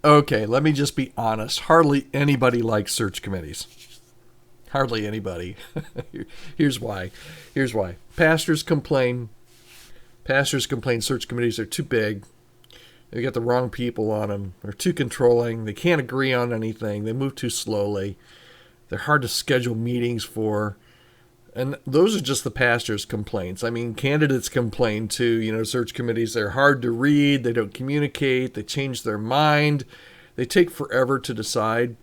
Okay, let me just be honest. Hardly anybody likes search committees. Hardly anybody. Here's why. Here's why. Pastors complain. Pastors complain search committees are too big. They got the wrong people on them. They're too controlling. They can't agree on anything. They move too slowly. They're hard to schedule meetings for. And those are just the pastor's complaints. I mean, candidates complain too. Search committees, they're hard to read. They don't communicate. They change their mind. They take forever to decide.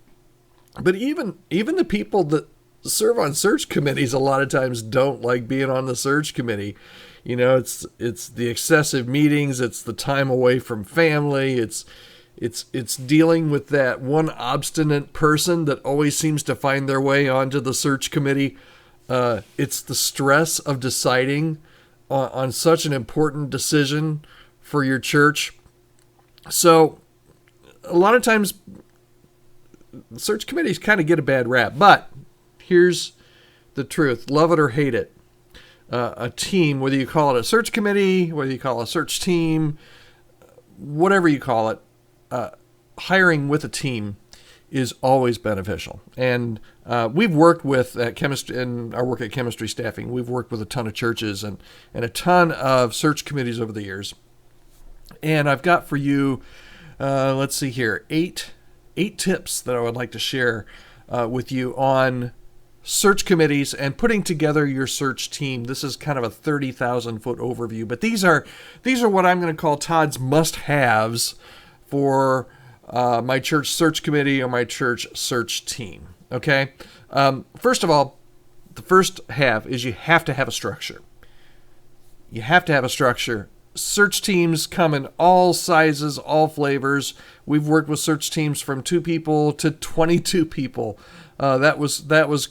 But even the people that serve on search committees a lot of times don't like being on the search committee. It's the excessive meetings. It's the time away from family. It's dealing with that one obstinate person that always seems to find their way onto the search committee. It's the stress of deciding on such an important decision for your church. So a lot of times search committees kind of get a bad rap, but here's the truth. Love it or hate it. A team, whether you call it a search committee, whether you call it a search team, whatever you call it, hiring with a team is always beneficial. And we've worked with chemistry in our work at Chemistry Staffing. We've worked with a ton of churches and a ton of search committees over the years. And I've got for you, let's see here, eight tips that I would like to share with you on search committees and putting together your search team. This is kind of a 30,000 foot overview, but these are what I'm going to call Todd's must-haves for my church search committee or my church search team. Okay. First of all, the first have is you have to have a structure. You have to have a structure. Search teams come in all sizes, all flavors. We've worked with search teams from 2 people to 22 people. That was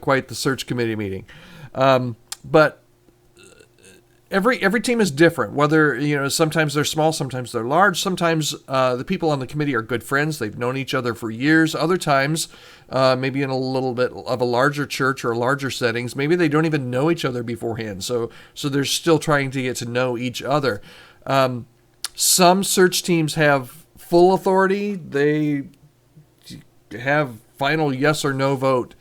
quite the search committee meeting. But every team is different. Whether, sometimes they're small, sometimes they're large. Sometimes the people on the committee are good friends. They've known each other for years. Other times, maybe in a little bit of a larger church or larger settings, maybe they don't even know each other beforehand. So they're still trying to get to know each other. Some search teams have full authority. They have final yes or no vote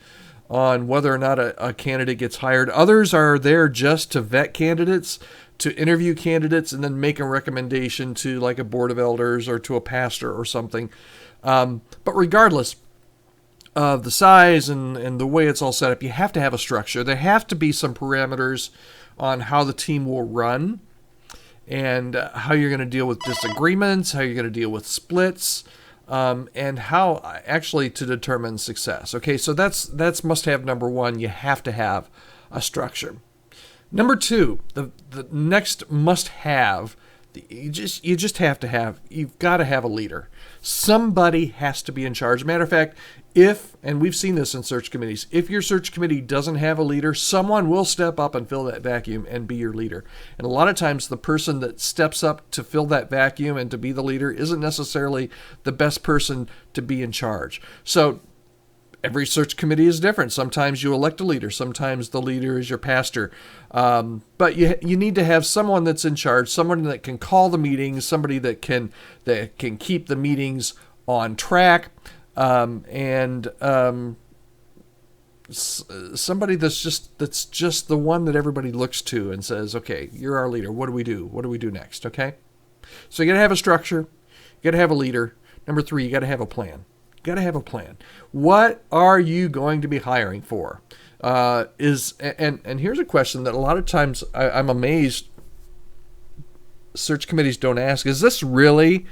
on whether or not a candidate gets hired. Others are there just to vet candidates, to interview candidates, and then make a recommendation to like a board of elders or to a pastor or something. But regardless of the size and the way it's all set up, you have to have a structure. There have to be some parameters on how the team will run and how you're going to deal with disagreements, how you're going to deal with splits, and how actually to determine success. Okay, so that's must-have number 1. You have to have a structure. Number 2, the next must-have, you just have to have. You've got to have a leader. Somebody has to be in charge. Matter of fact, and we've seen this in search committees, if your search committee doesn't have a leader, someone will step up and fill that vacuum and be your leader. And a lot of times the person that steps up to fill that vacuum and to be the leader isn't necessarily the best person to be in charge. So every search committee is different. Sometimes you elect a leader. Sometimes the leader is your pastor. But you need to have someone that's in charge, someone that can call the meetings, somebody that can keep the meetings on track, and somebody that's just the one that everybody looks to and says, okay, you're our leader. What do we do? What do we do next? Okay. So you got to have a structure. You got to have a leader. Number 3, you got to have a plan. Got to have a plan. What are you going to be hiring for? And here's a question that a lot of times I'm amazed search committees don't ask. Is this really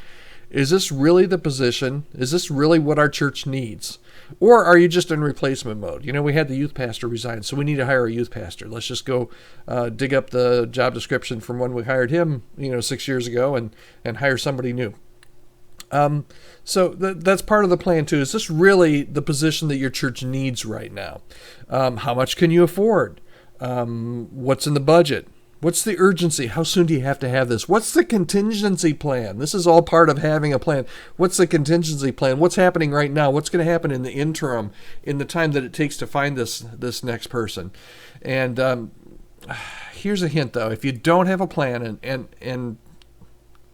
the position? Is this really what our church needs? Or are you just in replacement mode? We had the youth pastor resign, so we need to hire a youth pastor. Let's just go dig up the job description from when we hired him, 6 years ago and hire somebody new. So that's part of the plan too. Is this really the position that your church needs right now? How much can you afford? What's in the budget? What's the urgency? How soon do you have to have this? What's the contingency plan? This is all part of having a plan. What's the contingency plan? What's happening right now? What's going to happen in the interim, in the time that it takes to find this next person? And here's a hint though. If you don't have a plan, and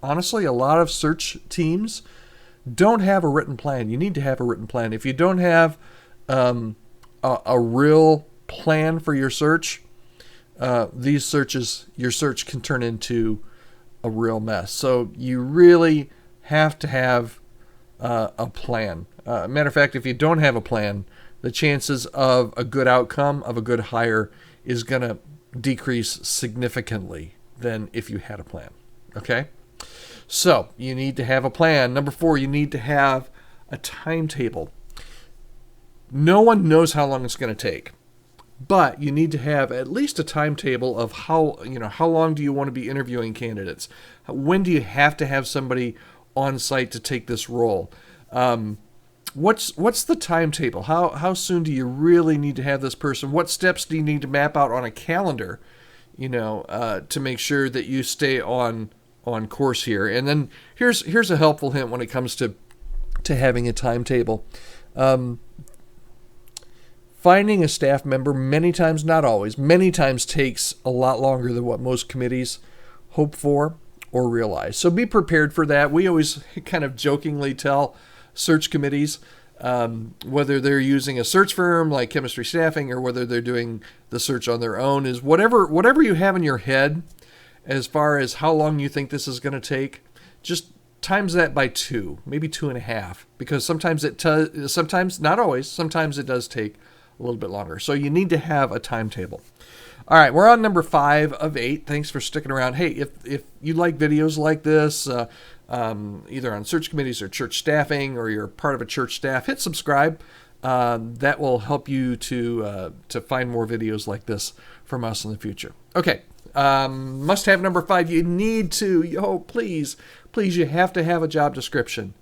honestly, a lot of search teams don't have a written plan. You need to have a written plan. If you don't have a real plan for your search, your search can turn into a real mess. So you really have to have a plan. Matter of fact, if you don't have a plan, the chances of a good outcome, of a good hire, is going to decrease significantly than if you had a plan. Okay? So you need to have a plan. Number 4, you need to have a timetable. No one knows how long it's going to take, but you need to have at least a timetable of how long do you want to be interviewing candidates? When do you have to have somebody on site to take this role? What's the timetable? How soon do you really need to have this person? What steps do you need to map out on a calendar, to make sure that you stay on course here? And then here's a helpful hint when it comes to having a timetable. Finding a staff member many times, not always, many times takes a lot longer than what most committees hope for or realize. So be prepared for that. We always kind of jokingly tell search committees, whether they're using a search firm like Chemistry Staffing or whether they're doing the search on their own, is whatever you have in your head as far as how long you think this is going to take, just times that by 2, maybe 2.5, because sometimes, not always, sometimes it does take a little bit longer. So you need to have a timetable. All right, we're on number 5 of 8. Thanks for sticking around. Hey, if you like videos like this, either on search committees or church staffing, or you're part of a church staff, hit subscribe. That will help you to find more videos like this from us in the future. Okay, must have number 5. You need to, please, you have to have a job description.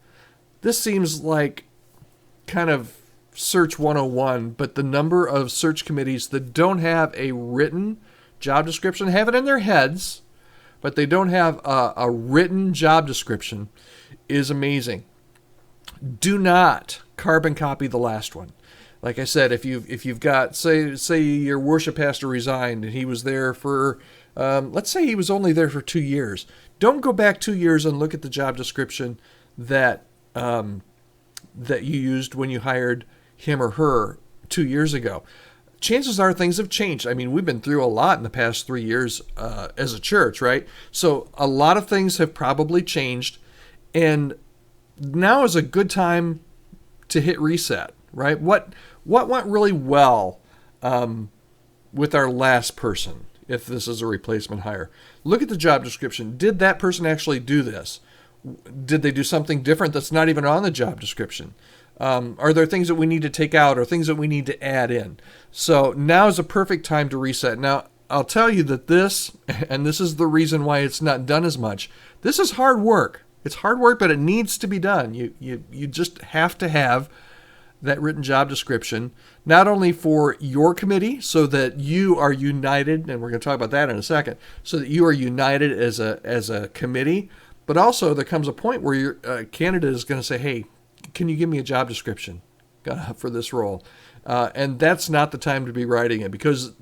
This seems like kind of Search 101, but the number of search committees that don't have a written job description, have it in their heads, but they don't have a written job description, is amazing. Do not carbon copy the last one. Like I said, if you've got, say your worship pastor resigned and he was there for, let's say he was only there for 2 years. Don't go back 2 years and look at the job description that you used when you hired him or her 2 years ago. Chances are things have changed. I mean, we've been through a lot in the past 3 years as a church, right? So a lot of things have probably changed, and now is a good time to hit reset, right? What went really well with our last person, if this is a replacement hire? Look at the job description. Did that person actually do this? Did they do something different that's not even on the job description? Are there things that we need to take out or things that we need to add in? So now is a perfect time to reset. Now, I'll tell you that this is the reason why it's not done as much. This is hard work. It's hard work, but it needs to be done. You just have to have that written job description, not only for your committee so that you are united, and we're going to talk about that in a second, so that you are united as a committee, but also there comes a point where your candidate is going to say, hey, can you give me a job description for this role? And that's not the time to be writing it, because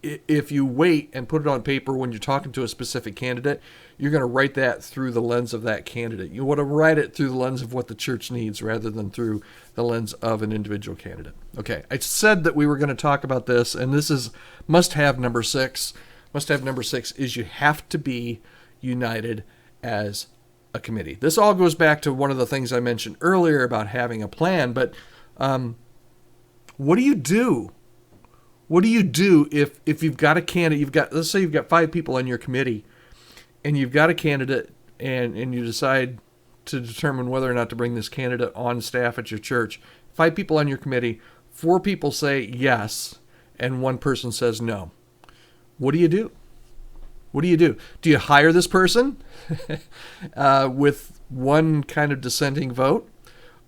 if you wait and put it on paper when you're talking to a specific candidate, you're going to write that through the lens of that candidate. You want to write it through the lens of what the church needs rather than through the lens of an individual candidate. Okay, I said that we were going to talk about this, and this is must-have number 6. Must-have number 6 is you have to be united as a committee. This all goes back to one of the things I mentioned earlier about having a plan, but what do you do? What do you do if you've got a candidate, let's say you've got 5 people on your committee, and you've got a candidate, and you decide to determine whether or not to bring this candidate on staff at your church. 5 people on your committee, 4 people say yes, and 1 person says no. What do you do? What do you do? Do you hire this person with 1 kind of dissenting vote?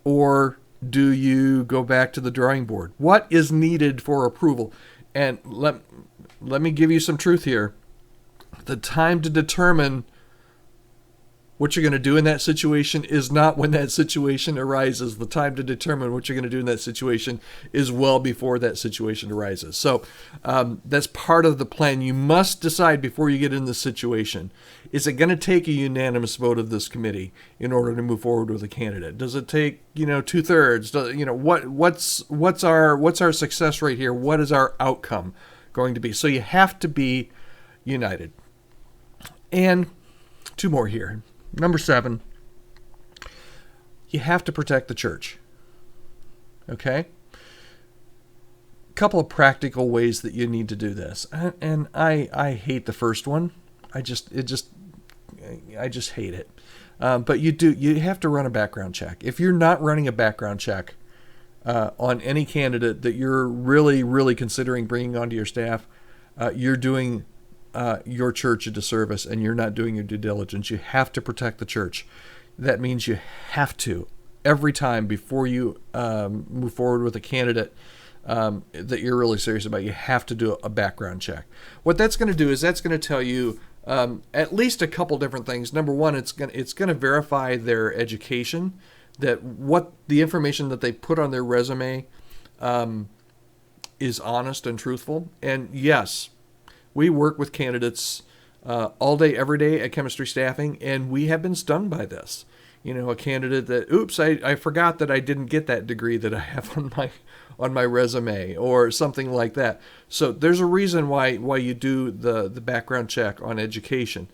Or do you go back to the drawing board? What is needed for approval? And let me give you some truth here. The time to determine what you're going to do in that situation is not when that situation arises. The time to determine what you're going to do in that situation is well before that situation arises. So that's part of the plan. You must decide before you get in this situation. Is it going to take a unanimous vote of this committee in order to move forward with a candidate? Does it take 2/3? What's our success rate here? What is our outcome going to be? So you have to be united. And two more here. Number 7, you have to protect the church. Okay? A couple of practical ways that you need to do this. And I hate the first one. I just hate it. But you have to run a background check. If you're not running a background check on any candidate that you're really, really considering bringing onto your staff, you're doing your church a disservice, and you're not doing your due diligence. You have to protect the church. That means you have to, every time before you move forward with a candidate that you're really serious about, you have to do a background check. What that's going to do is that's going to tell you at least a couple different things. Number one, it's going to verify their education, that what the information that they put on their resume is honest and truthful. And yes, we work with candidates all day, every day at Chemistry Staffing, and we have been stung by this. A candidate that, oops, I forgot that I didn't get that degree that I have on my resume, or something like that. So there's a reason why you do the background check on education.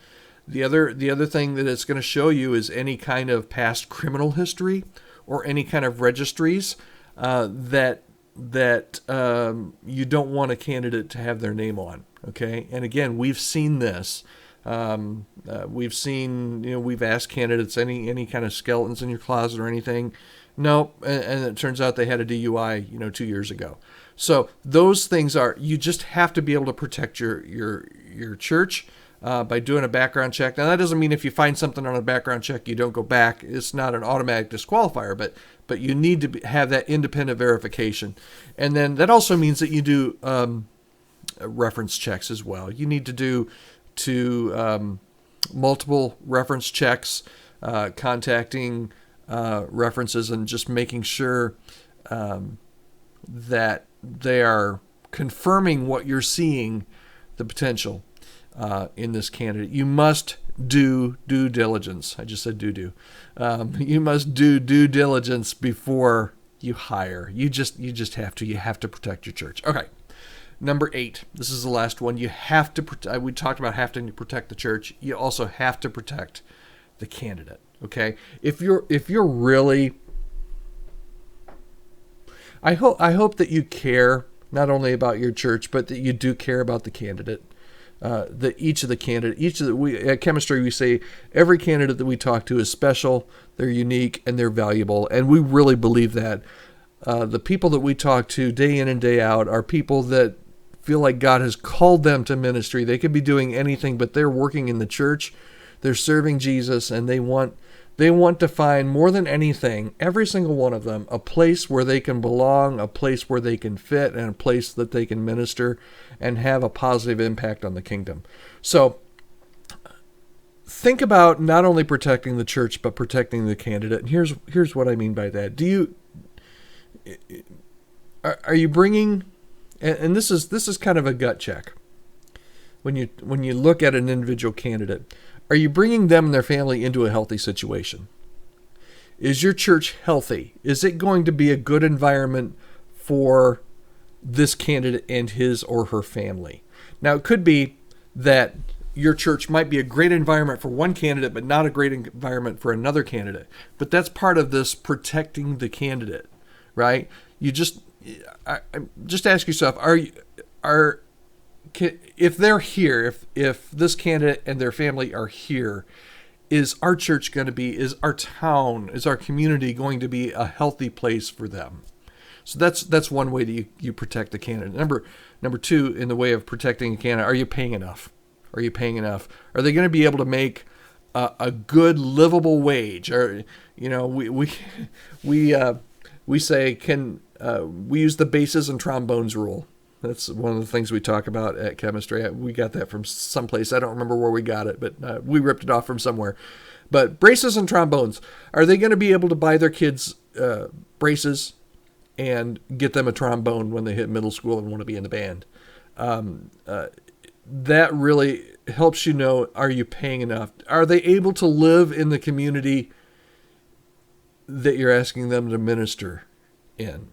The other thing that it's going to show you is any kind of past criminal history or any kind of registries that you don't want a candidate to have their name on. Okay, and again, we've seen this. We've asked candidates any kind of skeletons in your closet or anything. No, and it turns out they had a DUI, 2 years ago. So those things you just have to be able to protect your church by doing a background check. Now, that doesn't mean if you find something on a background check, you don't go back. It's not an automatic disqualifier, but you need to have that independent verification. And then that also means that you do reference checks as well. You need to do multiple reference checks, contacting references, and just making sure that they are confirming what you're seeing, the potential in this candidate. You must do due diligence. I just said do. You must do due diligence before you hire. You just have to. You have to protect your church. Okay. Number 8. This is the last one. You have to. We talked about having to protect the church. You also have to protect the candidate. Okay. If you're really, I hope that you care not only about your church, but that you do care about the candidate. We at Chemistry, we say every candidate that we talk to is special, they're unique, and they're valuable, and we really believe that. The people that we talk to day in and day out are people that feel like God has called them to ministry. They could be doing anything, but they're working in the church, they're serving Jesus, and they want to find, more than anything, every single one of them, a place where they can belong, a place where they can fit, and a place that they can minister and have a positive impact on the kingdom. So think about not only protecting the church, but protecting the candidate. And here's what I mean by that. Are you bringing, and this is kind of a gut check, when you look at an individual candidate, are you bringing them and their family into a healthy situation? Is your church healthy? Is it going to be a good environment for this candidate and his or her family? Now, it could be that your church might be a great environment for one candidate, but not a great environment for another candidate. But that's part of this protecting the candidate, right? You just ask yourself, if they're here, if this candidate and their family are here, is our church going to be, is our town, is our community going to be a healthy place for them? So that's one way that you protect the candidate. Number 2, in the way of protecting a candidate, are you paying enough? Are you paying enough? Are they going to be able to make a good livable wage? Or we say, we use the basses and trombones rule. That's one of the things we talk about at Chemistry. We got that from someplace. I don't remember where we got it, but we ripped it off from somewhere. But braces and trombones, are they going to be able to buy their kids braces and get them a trombone when they hit middle school and want to be in the band? That really helps you know, are you paying enough? Are they able to live in the community that you're asking them to minister in?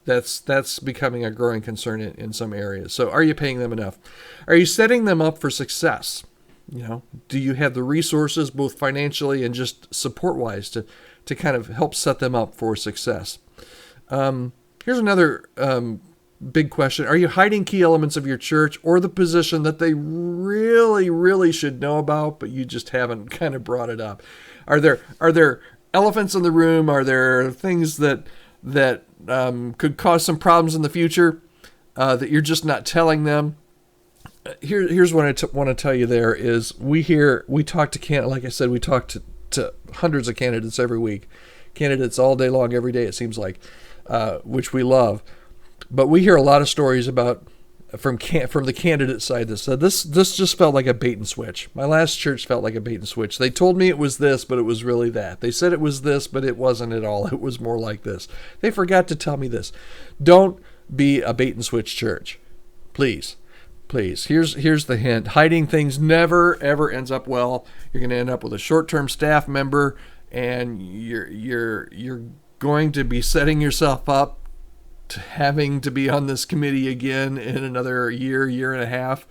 That's becoming a growing concern in some areas. So are you paying them enough? Are you setting them up for success? Do you have the resources, both financially and just support-wise, to kind of help set them up for success? Here's another big question. Are you hiding key elements of your church or the position that they really, really should know about, but you just haven't kind of brought it up? Are there elephants in the room? Are there things that could cause some problems in the future that you're just not telling them? Here's what I want to tell you. There is, we talk to like I said, we talk to hundreds of candidates every week, candidates all day long, every day it seems like, which we love. But we hear a lot of stories about from the candidate side that said this just felt like a bait and switch. My last church felt like a bait and switch. They told me it was this, but it was really that. They said it was this, but it wasn't at all. It was more like this. They forgot to tell me this. Don't be a bait and switch church, please. Please. Here's the hint. Hiding things never ever ends up well. You're going to end up with a short-term staff member, and you're going to be setting yourself up to having to be on this committee again in another year and a half.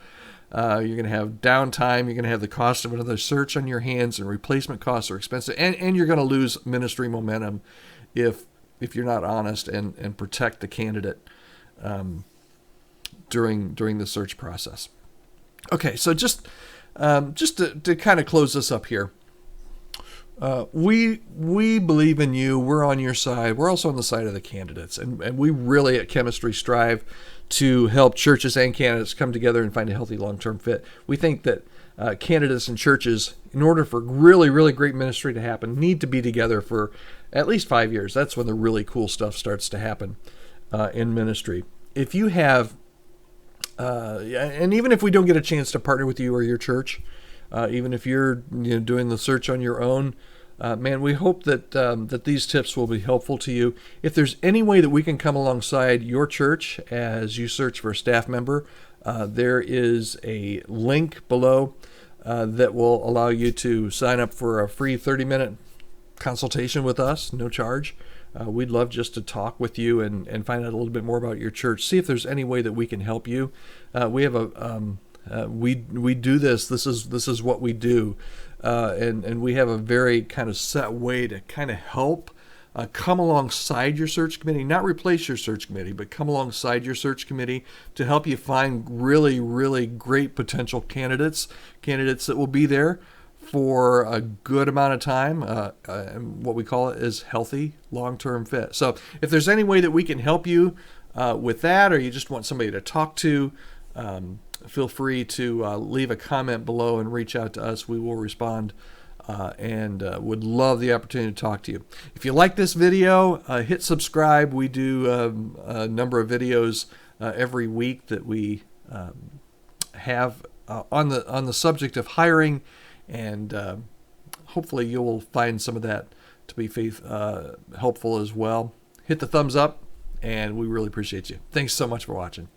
You're going to have downtime. You're going to have the cost of another search on your hands, and replacement costs are expensive. And you're going to lose ministry momentum if you're not honest and protect the candidate during the search process. Okay, so just to kind of close this up here. We believe in you. We're on your side. We're also on the side of the candidates. And we really at Chemistry strive to help churches and candidates come together and find a healthy long-term fit. We think that candidates and churches, in order for really, really great ministry to happen, need to be together for at least 5 years. That's when the really cool stuff starts to happen in ministry. If you have, and even if we don't get a chance to partner with you or your church, even if you're doing the search on your own, man, we hope that these tips will be helpful to you. If there's any way that we can come alongside your church as you search for a staff member, there is a link below that will allow you to sign up for a free 30-minute consultation with us, no charge. We'd love just to talk with you and find out a little bit more about your church. See if there's any way that we can help you. We have we do this. This is what we do, and we have a very kind of set way to kind of help come alongside your search committee, not replace your search committee, but come alongside your search committee to help you find really, really great potential candidates that will be there for a good amount of time. And what we call it is healthy long-term fit. So if there's any way that we can help you with that, or you just want somebody to talk to, feel free to leave a comment below and reach out to us. We will respond and would love the opportunity to talk to you. If you like this video, hit subscribe. We do a number of videos every week that we have on the subject of hiring, and hopefully you will find some of that to be helpful as well. Hit the thumbs up, and we really appreciate you. Thanks so much for watching.